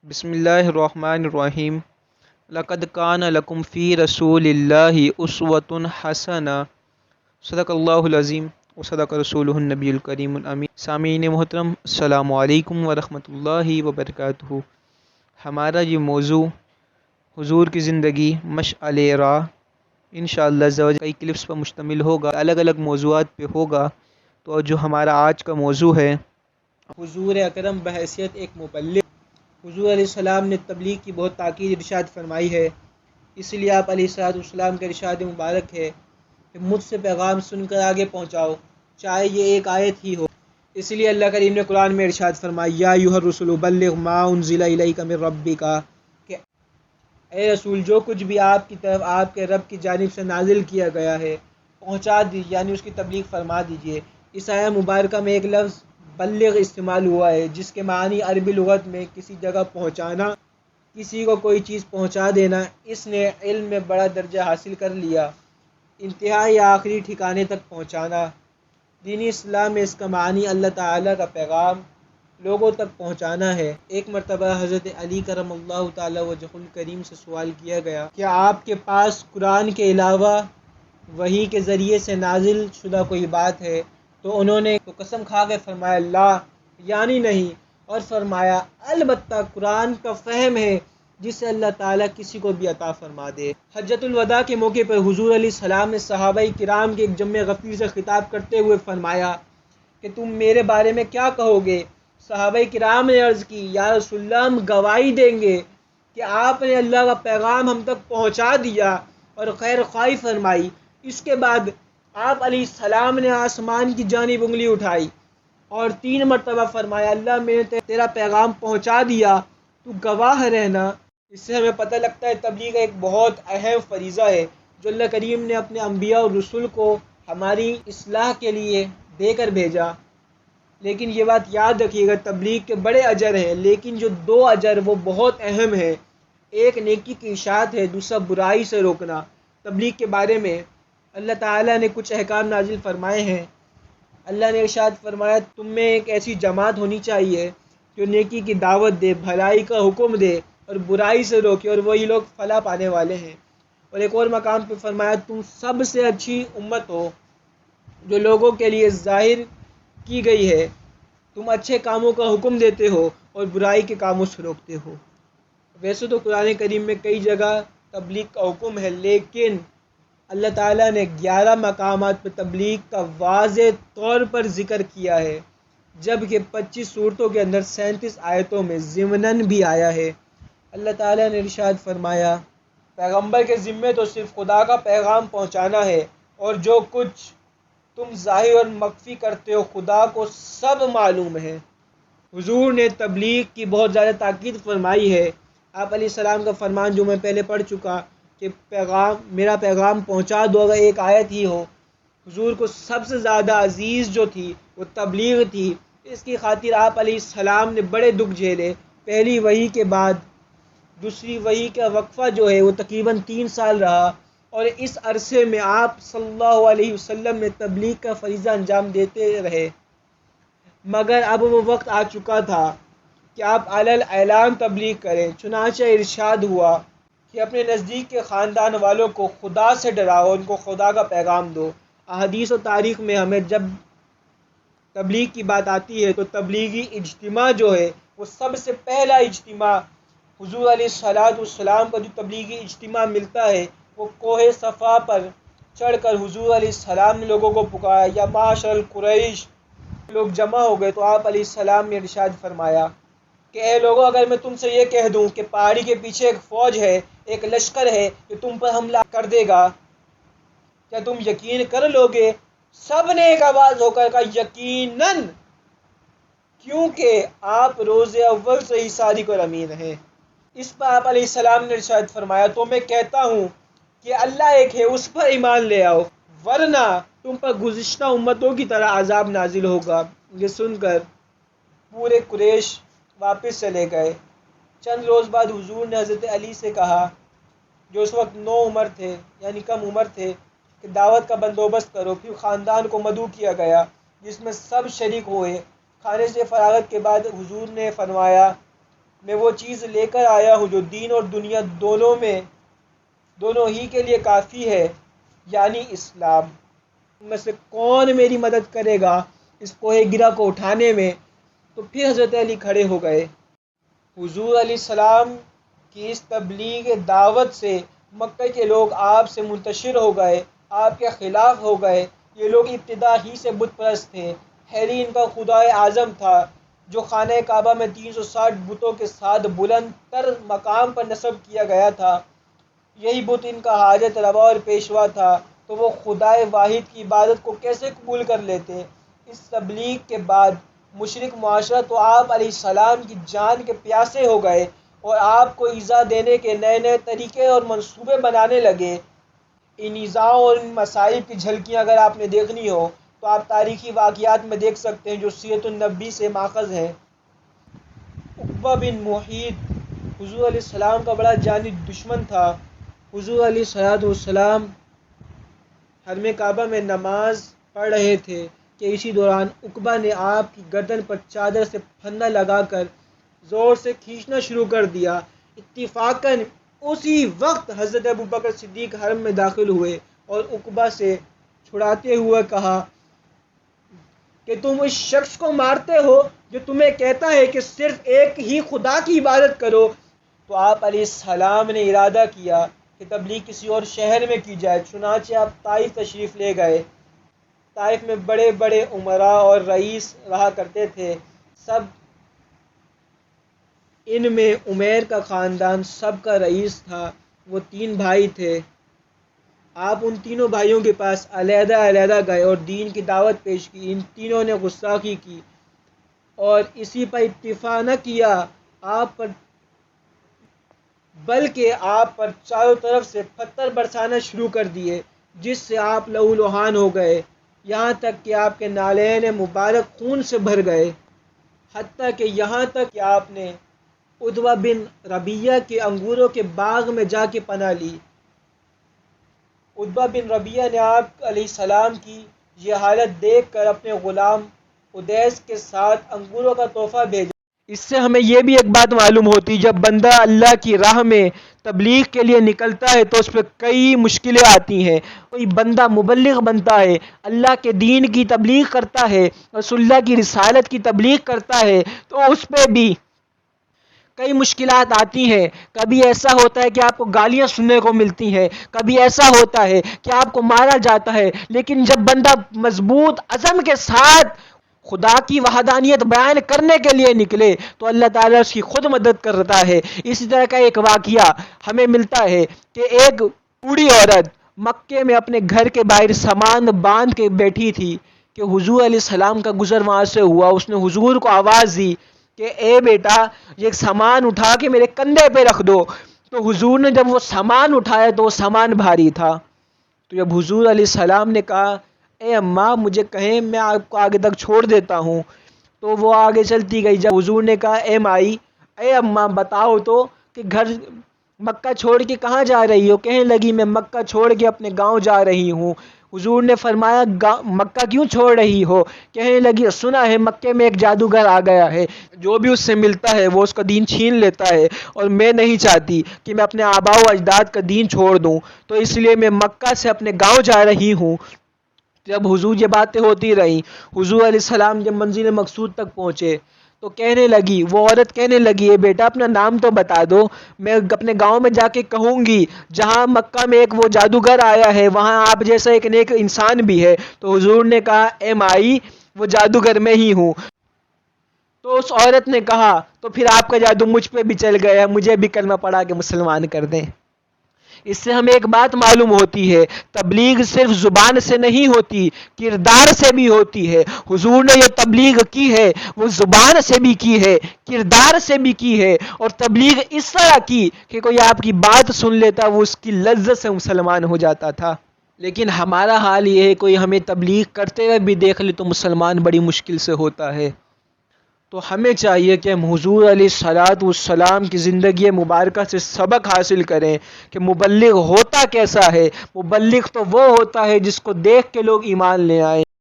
بسم اللہ الرحمن الرحیم۔ لقد کان لکم فی رسول اللہ اسوۃ حسنہ۔ صدق اللہ العظیم وصدق رسولہ النبی الکریم الامین۔ سامعین محترم، السلام علیکم ورحمۃ اللہ وبرکاتہ۔ ہمارا یہ موضوع حضور کی زندگی مشعل راہ انشاءاللہ کئی کلپس پر مشتمل ہوگا، الگ الگ موضوعات پہ ہوگا۔ تو جو ہمارا آج کا موضوع ہے، حضور اکرم بحیثیت ایک مبلغ، حضور علیہ السلام نے تبلیغ کی بہت تاکید ارشاد فرمائی ہے۔ اس لیے آپ علیہ السلام کا ارشاد مبارک ہے کہ مجھ سے پیغام سن کر آگے پہنچاؤ، چاہے یہ ایک آیت ہی ہو۔ اس لیے اللہ کریم نے قرآن میں ارشاد فرمایا، یا ایھا الرسول بلغ ما انزل الیک من ربک، کہ اے رسول جو کچھ بھی آپ کی طرف آپ کے رب کی جانب سے نازل کیا گیا ہے پہنچا دیجیے، یعنی اس کی تبلیغ فرما دیجیے۔ اس آیہ مبارکہ میں ایک لفظ بلغ استعمال ہوا ہے، جس کے معنی عربی لغت میں کسی جگہ پہنچانا، کسی کو کوئی چیز پہنچا دینا۔ اس نے علم میں بڑا درجہ حاصل کر لیا، انتہائی آخری ٹھکانے تک پہنچانا۔ دینی اسلام میں اس کا معنی اللہ تعالیٰ کا پیغام لوگوں تک پہنچانا ہے۔ ایک مرتبہ حضرت علی کرم اللہ تعالیٰ وجہ الکریم سے سوال کیا گیا کہ آپ کے پاس قرآن کے علاوہ وحی کے ذریعے سے نازل شدہ کوئی بات ہے؟ تو انہوں نے قسم کھا کے فرمایا لا، یعنی نہیں، اور فرمایا البتہ قرآن کا فہم ہے جسے اللہ تعالیٰ کسی کو بھی عطا فرما دے۔ حجۃ الوداع کے موقع پر حضور علیہ السلام نے صحابہ کرام کے ایک جمع غفیر سے خطاب کرتے ہوئے فرمایا کہ تم میرے بارے میں کیا کہو گے؟ صحابہ کرام نے عرض کی، یا رسول اللہ، ہم گواہی دیں گے کہ آپ نے اللہ کا پیغام ہم تک پہنچا دیا اور خیر خواہی فرمائی۔ اس کے بعد آپ علیہ السلام نے آسمان کی جانب انگلی اٹھائی اور 3 مرتبہ فرمایا، اللہ میں نے تیرا پیغام پہنچا دیا، تو گواہ رہنا۔ اس سے ہمیں پتہ لگتا ہے تبلیغ ایک بہت اہم فریضہ ہے جو اللہ کریم نے اپنے انبیاء اور رسول کو ہماری اصلاح کے لیے دے کر بھیجا۔ لیکن یہ بات یاد رکھیے گا، تبلیغ کے بڑے اجر ہیں، لیکن جو 2 اجر وہ بہت اہم ہیں۔ ایک نیکی کی اشاعت ہے، دوسرا برائی سے روکنا۔ تبلیغ کے بارے میں اللہ تعالیٰ نے کچھ احکام نازل فرمائے ہیں۔ اللہ نے ارشاد فرمایا، تم میں ایک ایسی جماعت ہونی چاہیے جو نیکی کی دعوت دے، بھلائی کا حکم دے اور برائی سے روکے، اور وہی لوگ فلاح پانے والے ہیں۔ اور ایک اور مقام پہ فرمایا، تم سب سے اچھی امت ہو جو لوگوں کے لیے ظاہر کی گئی ہے، تم اچھے کاموں کا حکم دیتے ہو اور برائی کے کاموں سے روکتے ہو۔ ویسے تو قرآن کریم میں کئی جگہ تبلیغ کا حکم ہے، لیکن اللہ تعالیٰ نے 11 مقامات پر تبلیغ کا واضح طور پر ذکر کیا ہے، جبکہ 25 صورتوں کے اندر 37 آیتوں میں ضمناً بھی آیا ہے۔ اللہ تعالیٰ نے ارشاد فرمایا، پیغمبر کے ذمے تو صرف خدا کا پیغام پہنچانا ہے، اور جو کچھ تم ظاہر اور مخفی کرتے ہو خدا کو سب معلوم ہے۔ حضور نے تبلیغ کی بہت زیادہ تاکید فرمائی ہے۔ آپ علیہ السلام کا فرمان جو میں پہلے پڑھ چکا کہ میرا پیغام پہنچا دو اگر ایک آیت ہی ہو۔ حضور کو سب سے زیادہ عزیز جو تھی وہ تبلیغ تھی۔ اس کی خاطر آپ علیہ السلام نے بڑے دکھ جھیلے۔ پہلی وحی کے بعد دوسری وحی کا وقفہ جو ہے وہ تقریباً 3 سال رہا، اور اس عرصے میں آپ صلی اللہ علیہ وسلم نے تبلیغ کا فریضہ انجام دیتے رہے، مگر اب وہ وقت آ چکا تھا کہ آپ علی الاعلان تبلیغ کریں۔ چنانچہ ارشاد ہوا کہ اپنے نزدیک کے خاندان والوں کو خدا سے ڈراؤ، ان کو خدا کا پیغام دو۔ احادیث و تاریخ میں ہمیں جب تبلیغ کی بات آتی ہے تو تبلیغی اجتماع جو ہے وہ سب سے پہلا اجتماع حضور علیہ السلام کا جو تبلیغی اجتماع ملتا ہے وہ کوہ صفا پر چڑھ کر حضور علیہ السلام نے لوگوں کو پکارا، یا معاشر القریش، لوگ جمع ہو گئے تو آپ علیہ السلام نے ارشاد فرمایا کہ اے لوگوں، اگر میں تم سے یہ کہہ دوں کہ پہاڑی کے پیچھے ایک فوج ہے، ایک لشکر ہے جو تم پر حملہ کر دے گا، کیا تم یقین کر لو گے؟ سب نے ایک آواز ہو کر کہا یقیناً، کیونکہ آپ روز اول سے ہی صادق اور امین ہیں۔ اس پر آپ علیہ السلام نے ارشاد فرمایا، تو میں کہتا ہوں کہ اللہ ایک ہے، اس پر ایمان لے آؤ، ورنہ تم پر گزشتہ امتوں کی طرح عذاب نازل ہوگا۔ یہ سن کر پورے قریش واپس چلے گئے۔ چند روز بعد حضور نے حضرت علی سے کہا، جو اس وقت نو عمر تھے، یعنی کم عمر تھے، کہ دعوت کا بندوبست کرو۔ پھر خاندان کو مدعو کیا گیا جس میں سب شریک ہوئے۔ کھانے سے فراغت کے بعد حضور نے فرمایا، میں وہ چیز لے کر آیا ہوں جو دین اور دنیا دونوں ہی کے لیے کافی ہے، یعنی اسلام۔ ان میں سے کون میری مدد کرے گا اس کوہ گرہ کو اٹھانے میں؟ تو پھر حضرت علی کھڑے ہو گئے۔ حضور علیہ السلام کی اس تبلیغ دعوت سے مکہ کے لوگ آپ سے منتشر ہو گئے، آپ کے خلاف ہو گئے۔ یہ لوگ ابتدا ہی سے بت پرست تھے۔ ہیری ان کا خدائے اعظم تھا جو خانہ کعبہ میں 360 بتوں کے ساتھ بلند تر مقام پر نصب کیا گیا تھا۔ یہی بت ان کا حاجت روا اور پیشوا تھا، تو وہ خدائے واحد کی عبادت کو کیسے قبول کر لیتے؟ اس تبلیغ کے بعد مشرک معاشرہ تو آپ علیہ السلام کی جان کے پیاسے ہو گئے اور آپ کو ایذا دینے کے نئے نئے طریقے اور منصوبے بنانے لگے۔ ان ایذاؤں اور ان مصائب کی جھلکیاں اگر آپ نے دیکھنی ہو تو آپ تاریخی واقعات میں دیکھ سکتے ہیں جو سیرت النبی سے ماخذ ہیں۔ عقبہ بن معیط حضور علیہ السلام کا بڑا جانی دشمن تھا۔ حضور علیہ السلام حرم کعبہ میں نماز پڑھ رہے تھے کہ اسی دوران عقبہ نے آپ کی گردن پر چادر سے پھندا لگا کر زور سے کھینچنا شروع کر دیا۔ اتفاقاً اسی وقت حضرت ابوبکر صدیق حرم میں داخل ہوئے اور عقبہ سے چھڑاتے ہوئے کہا کہ تم اس شخص کو مارتے ہو جو تمہیں کہتا ہے کہ صرف ایک ہی خدا کی عبادت کرو۔ تو آپ علیہ السلام نے ارادہ کیا کہ تبلیغ کسی اور شہر میں کی جائے، چنانچہ آپ طائف تشریف لے گئے۔ طائف میں بڑے بڑے امراء اور رئیس رہا کرتے تھے۔ سب ان میں عمیر کا خاندان سب کا رئیس تھا۔ وہ 3 بھائی تھے۔ آپ ان تینوں بھائیوں کے پاس علیحدہ علیحدہ گئے اور دین کی دعوت پیش کی۔ ان تینوں نے گستاخی کی اور اسی پر اتفاق نہ کیا آپ پر، بلکہ آپ پر چاروں طرف سے پتھر برسانا شروع کر دیے، جس سے آپ لہو لہان ہو گئے، یہاں تک کہ آپ کے نالین مبارک خون سے بھر گئے، حتیٰ کہ یہاں تک کہ آپ نے عتبہ بن ربیعہ کے انگوروں کے باغ میں جا کے پناہ لی۔ عتبہ بن ربیعہ نے آپ علیہ السلام کی یہ حالت دیکھ کر اپنے غلام ادیس کے ساتھ انگوروں کا تحفہ بھیجا۔ اس سے ہمیں یہ بھی ایک بات معلوم ہوتی، جب بندہ اللہ کی راہ میں تبلیغ کے لیے نکلتا ہے تو اس پہ کئی مشکلیں آتی ہیں۔ کوئی بندہ مبلغ بنتا ہے، اللہ کے دین کی تبلیغ کرتا ہے، رسول اللہ کی رسالت کی تبلیغ کرتا ہے، تو اس پہ بھی کئی مشکلات آتی ہیں۔ کبھی ایسا ہوتا ہے کہ آپ کو گالیاں سننے کو ملتی ہیں، کبھی ایسا ہوتا ہے کہ آپ کو مارا جاتا ہے، لیکن جب بندہ مضبوط عزم کے ساتھ خدا کی وحدانیت بیان کرنے کے لیے نکلے تو اللہ تعالیٰ اس کی خود مدد کرتا ہے۔ اسی طرح کا ایک واقعہ ہمیں ملتا ہے کہ ایک بوڑھی عورت مکے میں اپنے گھر کے باہر سامان باندھ کے بیٹھی تھی کہ حضور علیہ السلام کا گزر وہاں سے ہوا۔ اس نے حضور کو آواز دی کہ اے بیٹا، یہ سامان اٹھا کے میرے کندھے پہ رکھ دو۔ تو حضور نے جب وہ سامان اٹھایا تو وہ سامان بھاری تھا۔ تو جب حضور علیہ السلام نے کہا اے اماں مجھے کہیں میں آپ کو آگے تک چھوڑ دیتا ہوں، تو وہ آگے چلتی گئی۔ جب حضور نے کہا اے مائی، اے اماں بتاؤ تو کہ گھر مکہ چھوڑ کے کہاں جا رہی ہو؟ کہنے لگی میں مکہ چھوڑ کے اپنے گاؤں جا رہی ہوں۔ حضور نے فرمایا مکہ کیوں چھوڑ رہی ہو؟ کہنے لگی سنا ہے مکے میں ایک جادوگر آ گیا ہے، جو بھی اس سے ملتا ہے وہ اس کا دین چھین لیتا ہے، اور میں نہیں چاہتی کہ میں اپنے آباء و اجداد کا دین چھوڑ دوں، تو اس لیے میں مکہ سے اپنے گاؤں جا رہی ہوں۔ جب حضور یہ باتیں ہوتی رہیں، حضور علیہ السلام جب منزل مقصود تک پہنچے تو کہنے لگی، وہ عورت کہنے لگی اے بیٹا اپنا نام تو بتا دو، میں اپنے گاؤں میں جا کے کہوں گی جہاں مکہ میں ایک وہ جادوگر آیا ہے وہاں آپ جیسا ایک نیک انسان بھی ہے۔ تو حضور نے کہا اے مائی وہ جادوگر میں ہی ہوں۔ تو اس عورت نے کہا تو پھر آپ کا جادو مجھ پہ بھی چل گیا، مجھے بھی کلمہ پڑھا کے مسلمان کر دیں۔ اس سے ہمیں ایک بات معلوم ہوتی ہے، تبلیغ صرف زبان سے نہیں ہوتی، کردار سے بھی ہوتی ہے۔ حضور نے یہ تبلیغ کی ہے وہ زبان سے بھی کی ہے، کردار سے بھی کی ہے، اور تبلیغ اس طرح کی کہ کوئی آپ کی بات سن لیتا وہ اس کی لذت سے مسلمان ہو جاتا تھا۔ لیکن ہمارا حال یہ ہے کوئی ہمیں تبلیغ کرتے ہوئے بھی دیکھ لے تو مسلمان بڑی مشکل سے ہوتا ہے۔ تو ہمیں چاہیے کہ ہم حضور علیہ السلام کی زندگی مبارکہ سے سبق حاصل کریں کہ مبلغ ہوتا کیسا ہے۔ مبلغ تو وہ ہوتا ہے جس کو دیکھ کے لوگ ایمان لے آئیں۔